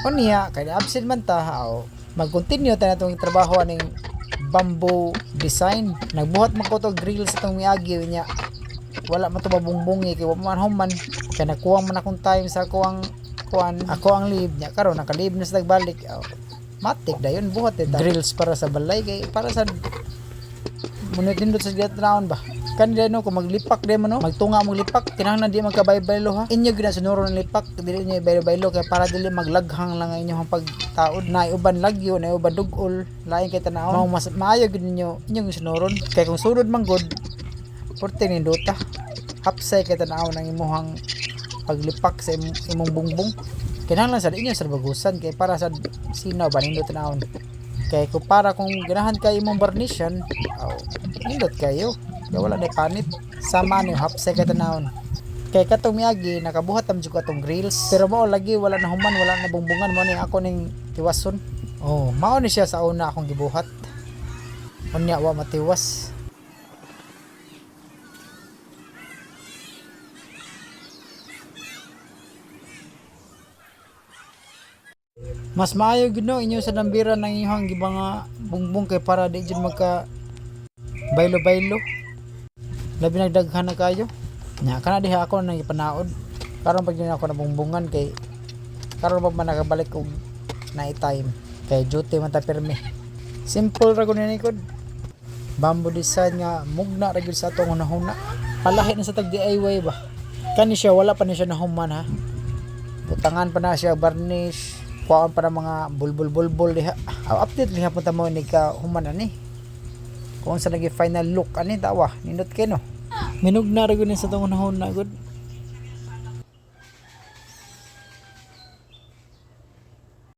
Unya kay absent man ta o mag-continue ta natong trabaho aning bamboo design. Nagbuhat man ko to grill sa tong miagi niya. Wala man to mabungbungi kay wa man human kay nakuha man akong time sa kuang kuan ako ang leave niya karon naka-leave na sa tagbalik. Matik dayon buhat grills para sa balay kay para sa munit nindot sa giat-round ba kanila no kung maglipak di mo no magtunga mong lipak kinahanglan di magkabaybaylo ha inyo gina sunuro ng lipak dili niyo baybaylo kay para dili maglaghang lang ang inyong pagtaod na uban lagyo na uban dugol lain kay tanaw mao mas maayo gid ninyo inyong sunuron kay kung sunod man god porte nindota hapsay kay tanaw ng imuhang paglipak sa imong bungbong kinahanglan sa inyo sa bagusan kay para sa sinaw ba nindot tanawon kay kung para kung ganahan kay imong barnisyan nindot kayo kaya wala na panit sama ni hapsay kay tanawon kay katong miagi nakabuhat am jud atong grills pero mao lagi wala na human wala na bungbungan mo ni ako ning tiwason mao ni siya sa una akong gibuhat unya wa matiwas. Mas maayo gid no inyo sa nambira ng inyong gibanga bungbong kay para di jud magka baylo-baylo labi nagdaghan na kayo nya kana diha ako nang ipanaod karon pag ako na bungbungan kay karon pa man nakabalik og night time kay duty man ta pirmi simple ra gud ni kod bamboo design nga mugna ra gyud sa atong hunahuna palahi na sa tag DIY ba kani siya wala pa ni siya nahuman ha butangan pa na siya varnish kuhaan para mga bulbul diha update liha punta mo ni ka human ani kung sa nagi final look ani tawa nindot kay no minugna ra gyud sa tong hunahuna gud